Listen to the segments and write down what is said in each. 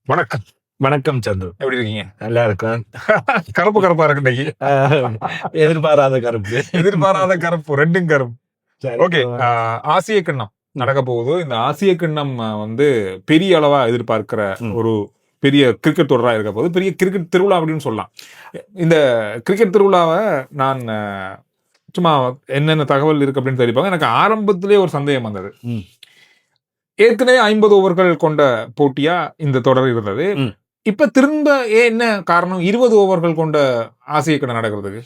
வணக்கம். வணக்கம் சந்து. எப்படி இருக்கீங்க? நல்லா இருக்கேன். கருப்பு கருப்பா இருக்கு இன்னைக்கு. எதிர்பாராத கருப்பு. எதிர்பாராத கருப்பு, 2ம் கருப்பு. சரி. ஓகே. ஆசிய கிண்ணம் நடக்க போகுது. இந்த ஆசிய கிண்ணம் வந்து பெரிய அளவா எதிர்பார்க்கிற ஒரு பெரிய கிரிக்கெட் தொடரா இருக்க போது. பெரிய கிரிக்கெட் திருவிழா அப்படின்னு சொல்லலாம். இந்த கிரிக்கெட் திருவிழாவை நான் சும்மா என்னென்ன தகவல் இருக்கு அப்படின்னு தெரிவிப்பாங்க. எனக்கு ஆரம்பத்திலே ஒரு சந்தேகம் வந்தது. ஏற்கனவே 50 ஓவர்கள் கொண்ட போட்டியா இந்த தொடர் இருந்தது. இப்ப திரும்ப என்ன காரணம் 20 ஓவர்கள் கொண்ட ஆசிய கிண்ணம் நடக்கிறதுக்கு?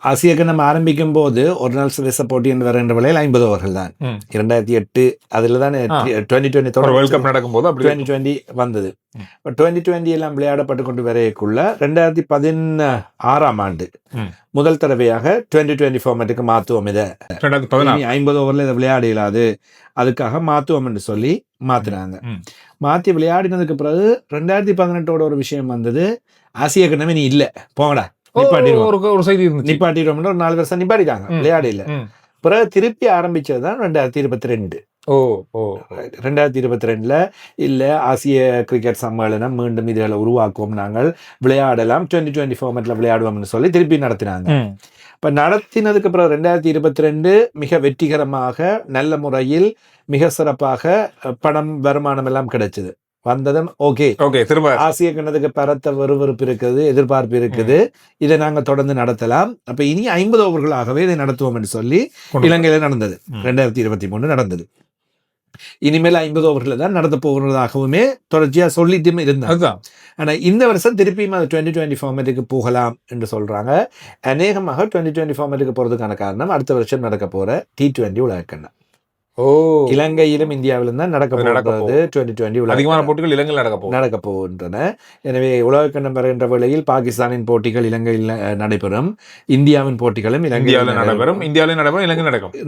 ஆசிய கிண்ணம் ஆரம்பிக்கும் போது ஒரு நாள் சர்வதேச போட்டி என்று வருகின்ற வேளையில் 50 ஓவர்கள் தான். 2008 அதில் தான் 2020 தொடர் வேர்ல்ட் கப் நடக்கும்போது 2020 வந்தது. 2020 எல்லாம் விளையாடப்பட்டு கொண்டு வரைக்குள்ள 2016ஆம் ஆண்டு முதல் தடவையாக 2020 ஃபார்மேட்டுக்கு மாற்றுவோம். இதை 50 ஓவரில் இதை விளையாட இயலாது, அதுக்காக மாற்றுவோம் என்று சொல்லி மாற்றினாங்க. மாற்றி விளையாடினதுக்கு பிறகு 2018ஓட ஒரு விஷயம் வந்தது. ஆசிய கிண்ணமே நீ இல்லை, போங்கடா, ஒரு செய்தி இருந்துச்சு. நிப்பாட்டிடுவோம். ஒரு 4 வருஷம் நிப்பாட்டிட்டாங்க, விளையாட இல்லை. பிறகு திருப்பி ஆரம்பிச்சது தான் 2022. 2022 இல்ல ஆசிய கிரிக்கெட் சம்மேளனம் மீண்டும் இதுகளை உருவாக்குவோம், நாங்கள் விளையாடலாம், 2020 ஃபார்மேட்ல விளையாடுவோம்னு சொல்லி திருப்பி நடத்தினாங்க. இப்ப நடத்தினதுக்கு பிறகு 2022 மிக வெற்றிகரமாக நல்ல முறையில் மிக சிறப்பாக பணம் வருமானம் எல்லாம் கிடைச்சது. வந்ததும் ஓகே, திரும்ப ஆசிய கிண்ணத்துக்கு பரத்த விறுவிறுப்பு இருக்குது, எதிர்பார்ப்பு இருக்குது, இதை நாங்க தொடர்ந்து நடத்தலாம். அப்ப இனி 50 ஓவர்களாகவே இதை நடத்துவோம் என்று சொல்லி இலங்கையில நடந்தது. 2023 நடந்தது. இனிமேல் 50 ஓவர்கள் தான் நடத்த போகிறதாகவுமே தொடர்ச்சியா சொல்லிட்டும் இருந்தாங்க. ஆனா இந்த வருஷம் திருப்பியும் 2020 ஃபார்மேட்டுக்கு போகலாம் என்று சொல்றாங்க. அநேகமாக 2020 ஃபார்மேட்டுக்கு போறதுக்கான காரணம் அடுத்த வருஷம் நடக்க போற T20 உலகக்கிண்ணம். இலங்கையிலும் இந்தியாவிலும் தான் நடக்க போகிறது. 2020 அதிகமான போட்டிகள் இலங்கையில் நடக்க போகின்றன. எனவே உலகக்கிண்ணம் வருகின்ற வேளையில் பாகிஸ்தானின் போட்டிகள் இலங்கையில் நடைபெறும், இந்தியாவின் போட்டிகளும் இலங்கையில் நடைபெறும்,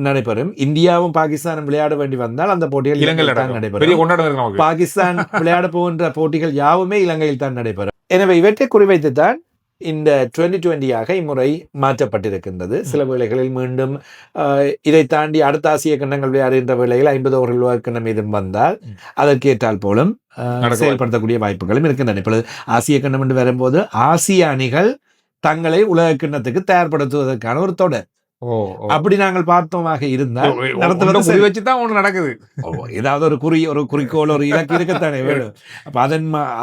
நடைபெறும். இந்தியாவும் பாகிஸ்தானும் விளையாட வேண்டி வந்தால் அந்த போட்டிகள் இலங்கையில் தான் நடைபெறும். பாகிஸ்தான் விளையாட போகின்ற போட்டிகள் யாவுமே இலங்கையில் தான் நடைபெறும். எனவே இவற்றை குறிவைத்துத்தான் இந்த 2020ஆக இம்முறை மாற்றப்பட்டிருக்கின்றது. சில வேளைகளில் மீண்டும் இதை தாண்டி அடுத்த ஆசிய கிண்ணங்கள் விளையாடுகின்ற வேளையில் 50 ஓவர்கள் கிண்ணம் மீதும் வந்தால் அதற்கு ஏற்றால் போலும் செயல்படுத்தக்கூடிய வாய்ப்புகளும் இருக்கின்றன. இப்பொழுது ஆசிய கிண்ணம் என்று வரும்போது ஆசிய அணிகள் தங்களை உலக கிண்ணத்துக்கு தயார்படுத்துவதற்கான ஒரு தொடர். அப்படி நாங்கள் பார்த்தோமாக இருந்தால் வச்சுதான் ஒண்ணு நடக்குது. ஏதாவது ஒரு குறிக்கோள், ஒரு இலக்கு இருக்கத்தானே வேணும். அப்ப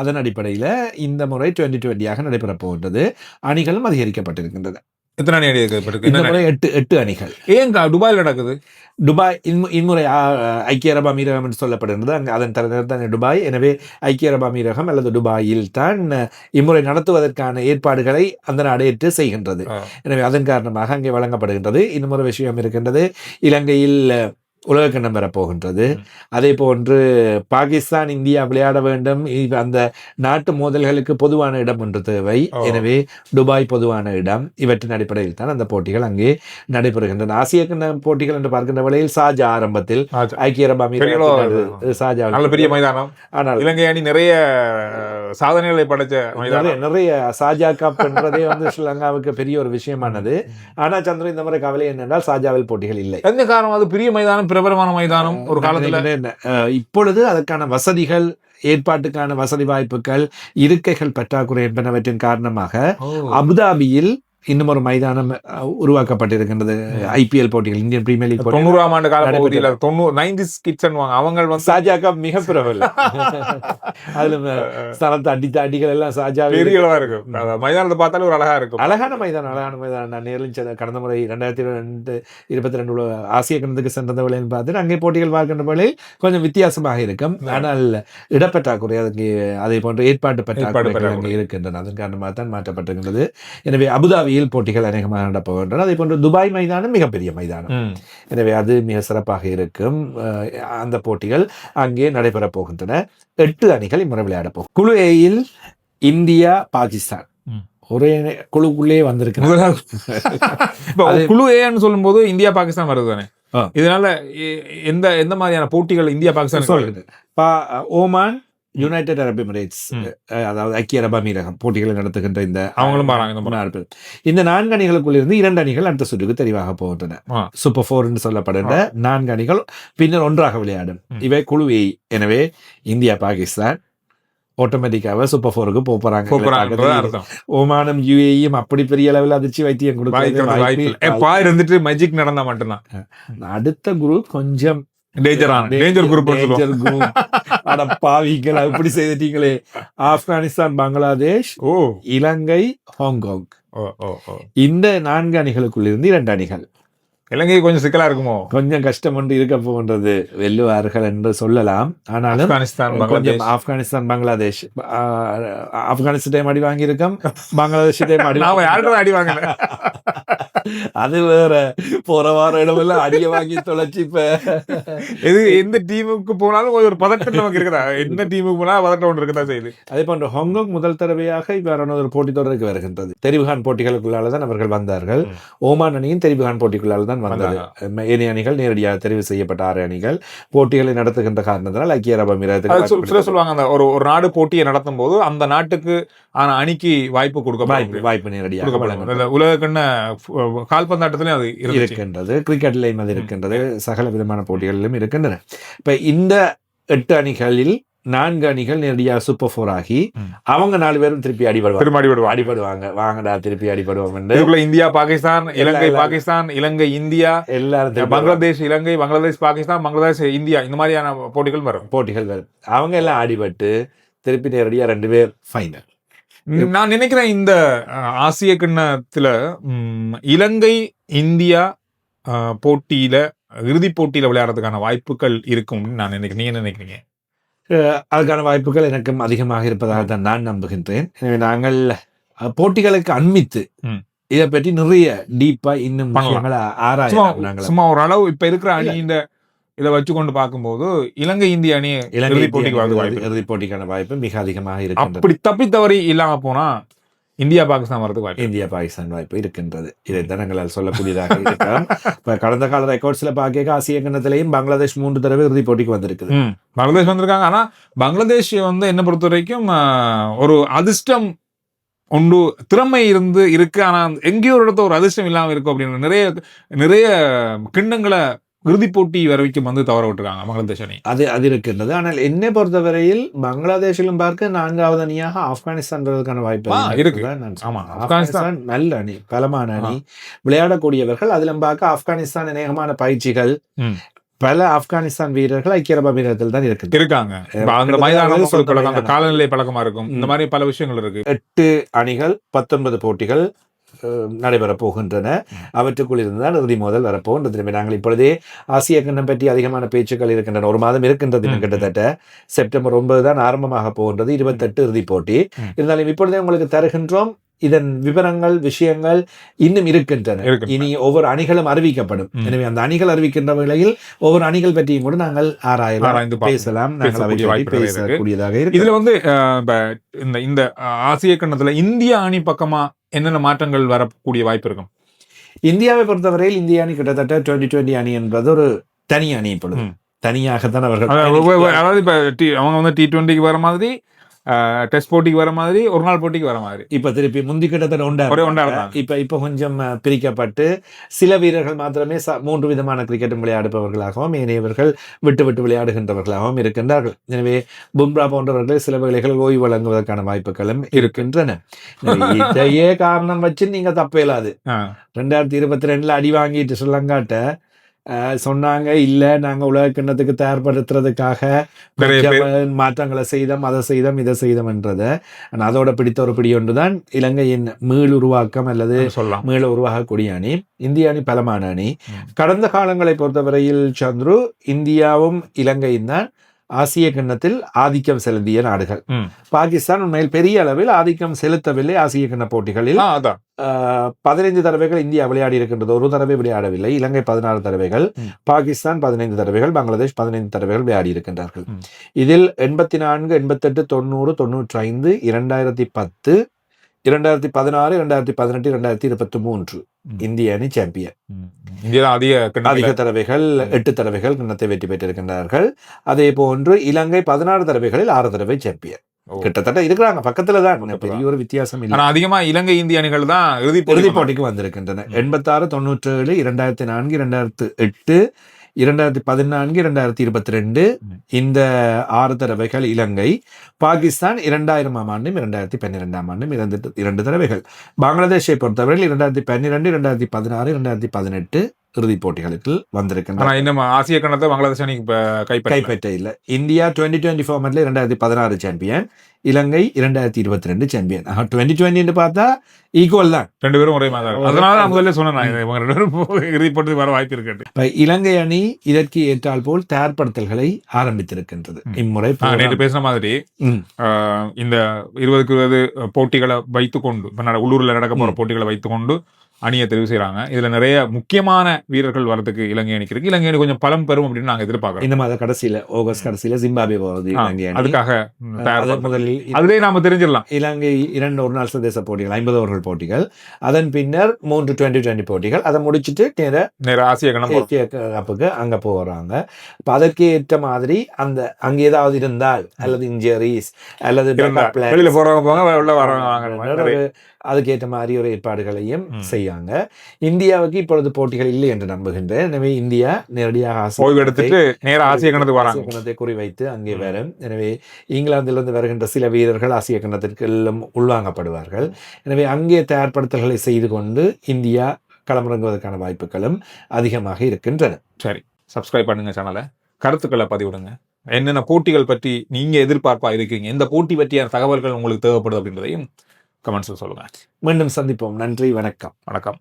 அதன் அடிப்படையில இந்த முறை 2020ஆக நடைபெற போகின்றது. அணிகளும் அதிகரிக்கப்பட்டிருக்கின்றது. எத்தனை அணி அதிகரிக்கப்பட்டிருக்கு? இந்த முறை 8 அணிகள். ஏன் துபாயில் நடக்குது? துபாய் இம்முறை ஐக்கிய அரபு அமீரகம் என்று சொல்லப்படுகின்றது. அங்கே அதன் தலைநகர் தான் துபாய். எனவே ஐக்கிய அரபு அமீரகம் அல்லது துபாயில் தான் இம்முறை நடத்துவதற்கான ஏற்பாடுகளை அந்த நாடு ஏற்று செய்கின்றது. எனவே அதன் காரணமாக அங்கே வழங்கப்படுகின்றது. இன்னொரு விஷயம் இருக்கின்றது, இலங்கையில் உலகக்கிண்ணம் வரப்போகின்றது. அதே போன்று பாகிஸ்தான் இந்தியா விளையாட வேண்டும். அந்த நாட்டு மோதல்களுக்கு பொதுவான இடம் ஒன்று தேவை. எனவே துபாய் பொதுவான இடம். இவற்றின் அடிப்படையில் தான் அந்த போட்டிகள் அங்கே நடைபெறுகின்றன. ஆசிய கிண்ண போட்டிகள் என்று பார்க்கின்ற வேளையில் ஷார்ஜா ஆரம்பத்தில் ஐக்கிய அரபு அமீரகம் ஷார்ஜா பெரிய மைதானம். ஆனால் இலங்கை அணி நிறைய சாதனைகளை படைச்ச நிறைய ஷார்ஜா கப் என்றதே ஸ்ரீலங்காவுக்கு பெரிய ஒரு விஷயமானது. ஆனா சந்திரன் இந்த முறை கவலை என்னென்றால் ஷார்ஜாவில் போட்டிகள் இல்லை. எந்த காரணம்? அது பெரிய மைதானம், பிரபலமான மைதானம் ஒரு காலத்துல. இப்பொழுது அதற்கான வசதிகள், ஏற்பாட்டுக்கான வசதி வாய்ப்புகள், இருக்கைகள் பற்றாக்குறை என்பனவற்றின் காரணமாக அபுதாபியில் இன்னும் ஒரு மைதானம் உருவாக்கப்பட்டிருக்கின்றது. IPL போட்டிகள், இந்தியன் பிரீமியர் லீக் 90ஆம் ஆண்டு கால பகுதியில் 90s கிட்ஸ் அவங்க ஷார்ஜா மீக பிரபலம். அதுல ஸ்தலத்தை அடிகள் எல்லாம் ஷார்ஜா இருக்கு. மைதானத்தை பார்த்தாலும் ஒரு அழகான மைதானம். நான் நேரில் கடந்த முறை 2022 ஆசிய கிண்ணத்துக்கு சென்ற வேளையில் பார்த்து அங்கே போட்டிகள் பார்க்கின்ற வேளையில் கொஞ்சம் வித்தியாசமாக இருக்கும். ஆனால் இடப்பற்றாக்குறை, அதுக்கு அதே போன்ற ஏற்பாட்டு பற்றாக்குறை அங்கே இருக்கின்றன. அதன் காரணமாக தான் மாற்றப்பட்டிருக்கின்றது. எனவே அபுதாபி போட்டிகள் அநேகமாக நடப்போகின்றன. அதே போன்று துபாய் மைதானம் மிகப்பெரிய மைதானம். எனவே அது மிக சிறப்பாக இருக்கும். அந்த போட்டிகள் அங்கே நடைபெற போகின்றன. 8 அணிகள் இம்முறை விளையாட போகும். குழு ஏயில் இந்தியா, பாகிஸ்தான் ஒரே குழுக்குள்ளே வந்திருக்கிறது. குழு ஏன்னு சொல்லும் போது இந்தியா பாகிஸ்தான் வருது தானே. இதனால எந்த மாதிரியான போட்டிகள் இந்தியா பாகிஸ்தான் சொல்லுது? ஓமான், யுனைடெட் அரபு எமிரேட்ஸ், அதாவது ஐக்கிய அரபு அமீரகம் போட்டிகளை நடத்துகின்ற இந்த அவங்களும் இந்த 4 அணிகளுக்குள் இருந்து 2 அணிகள் அடுத்த சுற்றுக்கு தெரிவாக போகின்றன. சூப்பர் 4 என்று சொல்லப்படுகின்ற 4 அணிகள் பின்னர் ஒன்றாக விளையாடும். இவை குழு ஏ. எனவே இந்தியா, பாகிஸ்தான், ஆட்டோமேட்டிக்காக சூப்பர் 4க்கு போறாங்க. அர்த்தம். ஓமானும் யுஏயும் அப்படி பெரிய அளவில் அதிர்ச்சி வைத்தியம் வாய்ப்பு இருந்துட்டு மேஜிக் நடந்தா மட்டும்தான். அடுத்த குரூப் கொஞ்சம் டேஞ்சர் குரூப். அட பாவிகள் அப்படி செய்துட்டீங்களே. ஆப்கானிஸ்தான், பங்களாதேஷ், இலங்கை, ஹாங்காங். இந்த 4 அணிகளுக்குள் இருந்து 2 அணிகள். இலங்கை கொஞ்சம் சிக்கலா இருக்குமோ, கொஞ்சம் கஷ்டம் ஒன்று இருக்க போன்றது. வெல்லுவார்கள் என்று சொல்லலாம். ஆனாலும் ஆப்கானிஸ்தான், பங்களாதேஷ். ஆப்கானிஸ்தான் அடி வாங்கியிருக்கோம், பங்களாதேஷ் அடி வாங்கல. அது வேற. போற வார இடமெல்லாம் அடிய வாங்கி தொலைச்சு இப்ப எந்த டீமுக்கு போனாலும் ஒரு பதட்டம் நமக்கு இருக்குதா? எந்த டீமுக்கு போனா பதட்டம் ஒன்று இருக்குதா செய்யுது. அதே போன்ற ஹாங்காங் முதல் தடவையாக இவ்வாறான ஒரு போட்டி தொடருக்கு வருகின்றது. தெரிவுகான் போட்டிகளுக்குள்ளால்தான் அவர்கள் வந்தார்கள். ஓமான் அணியின் தெரிவுகான் போட்டிக்குள்ளால் தான் வந்தது. ஏனைய அணிகள் நேரடியாக தெரிவு செய்யப்பட்ட 6 அணிகள் போட்டிகளை நடத்துகின்ற காரணத்தினால் ஐக்கிய அரபு அமீரகத்துக்கு சொல்லுவாங்க. ஒரு நாடு போட்டியை நடத்தும் போது அந்த நாட்டுக்கு அணிக்கு வாய்ப்பு கொடுக்க வாய்ப்பு நேரடியாக உலக கண்ண கால்பந்தாட்டத்திலும் அது இருக்கின்றது, கிரிக்கெட்லையும் அது இருக்கின்றது, சகல விதமான போட்டிகளிலும் இருக்கின்றன. இப்ப இந்த 8 அணிகளில் 4 அணிகள் நேரடியாக சூப்பர் 4 ஆகி அவங்க 4 பேரும் திருப்பி அடிபடுவாங்க. வாங்கடா திருப்பி அடிபடுவோம் என்று இந்தியா, பாகிஸ்தான், இலங்கை, பாகிஸ்தான், இலங்கை, இந்தியா, எல்லாரும் பங்களாதேஷ், இலங்கை, பங்களாதேஷ், பாகிஸ்தான், பங்களாதேஷ், இந்தியா, இந்த மாதிரியான போட்டிகள் வரும். அவங்க எல்லாம் அடிபட்டு திருப்பி நேரடியா 2 பேர் ஃபைனல். நான் நினைக்கிறேன் இந்த ஆசிய கிண்ணத்துல இலங்கை, இந்தியா போட்டியில இறுதி போட்டியில விளையாடுறதுக்கான வாய்ப்புகள் இருக்கும் நான் நினைக்கிறேன். நீங்க நினைக்கிறீங்க? அதுக்கான வாய்ப்புகள் எனக்கும் அதிகமாக இருப்பதாக தான் நான் நம்புகின்றேன். எனவே நாங்கள் போட்டிகளுக்கு அண்மித்து இதை பற்றி நிறைய டீப்பா இன்னும் ஆராய்ச்சி சும்மா ஒரு அளவு இப்ப இருக்கிற அணி இந்த இதை வச்சு கொண்டு பார்க்கும்போது இலங்கை, இந்திய அணி இறுதி போட்டிக்கான வாய்ப்பு மிக அதிகமாக இருக்கு. அப்படி தப்பி தவறி இல்லாம போனா இந்தியா, பாகிஸ்தான் வரதுக்கு வாய்ப்பு, இந்தியா, பாகிஸ்தான் வாய்ப்பு இருக்கின்றது. இதை தனங்களால் சொல்லக்கூடியதாக இருக்கிறோம். இப்ப கடந்த கால ரெக்கார்ட்ஸ்ல பார்க்க ஆசிய கண்டத்திலையும் பங்களாதேஷ் 3 தடவை இறுதி போட்டிக்கு வந்திருக்குது. பங்களாதேஷ் வந்திருக்காங்க. ஆனா பங்களாதேஷ் என்ன பொறுத்த வரைக்கும் ஒரு அதிர்ஷ்டம் ஒன்று, திறமை இருக்கு. ஆனா எங்கேயோ ஒரு இடத்துல ஒரு அதிர்ஷ்டம் இல்லாம இருக்கும் அப்படின்னு நிறைய கிண்ணங்களை இறுதி போட்டி வரைக்கும் தவற விட்டுருக்காங்க பங்களாதேஷ் அணி. அது இருக்கின்றது. ஆனால் என்னை பொறுத்தவரையில் பங்களாதேஷிலும் பார்க்க 4வது அணியாக ஆப்கானிஸ்தான் வாய்ப்பு இருக்கு. ஆப்கானிஸ்தான் நல்ல அணி, பலமான அணி, விளையாடக்கூடியவர்கள். அதிலும் பார்க்க ஆப்கானிஸ்தான் அநேகமான பயிற்சிகள், பல ஆப்கானிஸ்தான் வீரர்கள் ஐக்கிய அரபு அமீரகத்தில் தான் இருக்காங்க. அந்த மைதானம் அந்த காலநிலை பழக்கமா இருக்கும். இந்த மாதிரி பல விஷயங்கள் இருக்கு. 8 அணிகள் 19 போட்டிகள் நடைபெறப் போகின்றன. அவற்றுக்குள் இருந்துதான் இறுதி மோதல் வரப்போகின்றது. நாங்கள் இப்பொழுதே ஆசிய கிண்ணம் பற்றி அதிகமான பேச்சுக்கள் இருக்கின்றன. 1 மாதம் இருக்கின்றது. கிட்டத்தட்ட செப்டம்பர் 9 தான் ஆரம்பமாக போகின்றது. 28 இறுதி போட்டி. இருந்தாலும் இப்பொழுதே உங்களுக்கு தருகின்றோம். இதன் விவரங்கள், விஷயங்கள் இன்னும் இருக்கின்றன. இனி ஒவ்வொரு அணிகளும் அறிவிக்கப்படும். எனவே அந்த அணிகள் அறிவிக்கின்ற வேளையில் ஒவ்வொரு அணிகள் பற்றியும் கூட நாங்கள் ஆராய்ந்து பேசலாம். பேசக்கூடியதாக இருக்கு. இதுல இந்த ஆசிய கண்ணத்துல இந்திய அணி பக்கமா என்னென்ன மாற்றங்கள் வரக்கூடிய வாய்ப்பு இருக்கும்? இந்தியாவை பொறுத்தவரையில் இந்திய அணி கிட்டத்தட்ட 2020 அணி என்பது ஒரு தனி அணி. இப்பொழுது தனியாகத்தான் அவர்கள், அதாவது இப்ப அவங்க T20க்கு வர மாதிரி, டெஸ்ட் போட்டிக்கு வர மாதிரி, ஒரு நாள் போட்டிக்கு வர மாதிரி இப்ப திருப்பி முந்தி கிட்டத்தட்ட ஒன்றா இப்ப கொஞ்சம் பிரிக்கப்பட்டு சில வீரர்கள் மாத்திரமே 3 விதமான கிரிக்கெட்டும் விளையாடுபவர்களாகவும் ஏனையவர்கள் விட்டு விளையாடுகின்றவர்களாகவும் இருக்கின்றார்கள். எனவே பும்ரா போன்றவர்கள் சில வேளைகள் ஓய்வு வழங்குவதற்கான வாய்ப்புகளும் இருக்கின்றன. இதையே காரணம் வச்சு நீங்க தப்பேலாது. 2022 அடி வாங்கிட்டு ஸ்ரீலங்காட்ட சொன்னாங்க, இல்ல நாங்க உலக கிண்ணத்துக்கு தயார்படுத்துறதுக்காக மாற்றங்களை செய்தோம், அதை செய்தோம், இதை செய்தோம் என்றதை. அதோட பிடித்த ஒரு பிடி ஒன்றுதான் இலங்கையின் மீள் உருவாக்கம் அல்லது மீள உருவாகக்கூடிய அணி. இந்திய அணி பலமான அணி. கடந்த காலங்களை பொறுத்தவரையில் சந்துரு, இந்தியாவும் இலங்கையும் தான் ஆசிய கிண்ணத்தில் ஆதிக்கம் செலுத்திய நாடுகள். பாகிஸ்தான் உண்மையில் பெரிய அளவில் ஆதிக்கம் செலுத்தவில்லை ஆசிய கிண்ண போட்டிகளில். 15 தடவைகள் இந்தியா விளையாடி இருக்கின்றது, ஒரு தடவை விளையாடவில்லை. இலங்கை 16 தடவைகள், பாகிஸ்தான் 15 தடவைகள், பங்களாதேஷ் 15 தடவைகள் விளையாடி இருக்கின்றார்கள். இதில் 84, 88, 90, 95, 2010, 2016, 2018, 2023 இந்திய அணி சாம்பியன். அதிக தடவைகள் 8 தடவைகள் கிண்ணத்தை வெற்றி பெற்றிருக்கின்றார்கள். அதே போன்று இலங்கை 16 தடவைகளில் 6 தடவை சாம்பியன். கிட்டத்தட்ட இருக்கிறாங்க, பக்கத்துல தான், பெரிய ஒரு வித்தியாசம் இல்லை. அதிகமா இலங்கை இந்திய அணிகள் தான் இறுதி போட்டிக்கு வந்திருக்கின்றன. 86, 97, 2004, 2008, 2014 2022 இந்த 6 தடவைகள் இலங்கை. பாகிஸ்தான் 2000ஆம் ஆண்டும் 2012ஆம் ஆண்டும் 2 தடவைகள். பங்களாதேஷை பொறுத்தவரையில் 2012 2016 2018 இறுதிப் போட்டிகளுக்கு வந்திருக்கின்றன. ஆனா இன்னும் ஆசிய கண்டத்தை பங்களாதேஷ் அணி கைப்பற்ற இல்லை. இந்தியா 2020 ஃபார்மேட்ல 2016 சாம்பியன், இலங்கை 2022 சாம்பியன். 2020 பார்த்தா ஈக்குவல் தான், 2 பேரும் ஒரே மாதிரி. அதனால முதல்ல சொன்னேன் இவங்க 2 பேரும் இறுதிப் போட்டி வர வாய்ப்பு இருக்கு. இப்ப இலங்கை அணி இதற்கு ஏற்றால் போல் தயார்படுத்தல்களை ஆரம்பித்திருக்கின்றது. இம்முறை நேற்று பேசின மாதிரி இந்த 20க்கு 20 போட்டிகளை வைத்துக்கொண்டு உள்ளூர்ல நடக்க போற போட்டிகளை வைத்துக்கொண்டு அணியை தெரிவு செய்யறாங்க. இதுல நிறைய முக்கியமான வீரர்கள் வரதுக்கு இலங்கை அணிக்கு இருக்கு. இலங்கை அணி கொஞ்சம் பலம் பெறும் அப்படின்னு நாங்க எதிர்பார்க்கிறோம். இந்த மாத கடைசியில ஆகஸ்ட் கடைசியில ஜிம்பாப்வே போகுது இலங்கை அணி. அதுக்காக முதலில் அதுலயே நாம தெரிஞ்சிடலாம். இலங்கை 2 ஒருநாள் சர்வதேச போட்டிகள், 50 ஓவர்கள் போட்டிகள், அதன் பின்னர் 3 2020 போட்டிகள், அதை முடிச்சுட்டு நேர ஆசிய கப்புக்கு அங்க போறாங்க. இப்ப அதற்கு ஏற்ற மாதிரி அந்த அங்க ஏதாவது இருந்தால் அல்லது இன்ஜுரிஸ் அல்லது வெளியில போறவங்க போங்க, உள்ள வரவங்க அதுக்கேற்ற மாதிரி ஒரு ஏற்பாடுகளையும் செய்யாங்க. இந்தியாவுக்கு இப்பொழுது போட்டிகள் இல்லை என்று நம்புகின்றேன். எனவே இந்தியா நேரடியாக ஓய்வு எடுத்துட்டு நேர ஆசிய கணத்தை குறிவைத்து அங்கே வரும். எனவே இங்கிலாந்திலிருந்து வருகின்ற சில வீரர்கள் ஆசிய கணத்திற்கு எல்லாம் உள்வாங்கப்படுவார்கள். எனவே அங்கே தயார்படுத்தல்களை செய்து கொண்டு இந்தியா களமிறங்குவதற்கான வாய்ப்புகளும் அதிகமாக இருக்கின்றன. சரி, சப்ஸ்கிரைப் பண்ணுங்க சேனலை, கருத்துக்களை பதிவிடுங்க. என்னென்ன போட்டிகள் பற்றி நீங்க எதிர்பார்ப்பா இருக்கீங்க, எந்த போட்டி பற்றிய தகவல்கள் உங்களுக்கு தேவைப்படுது அப்படின்றதையும் கமெண்ட்ஸ்ல சொல்லுங்க. மீண்டும் சந்திப்போம். நன்றி, வணக்கம். வணக்கம்.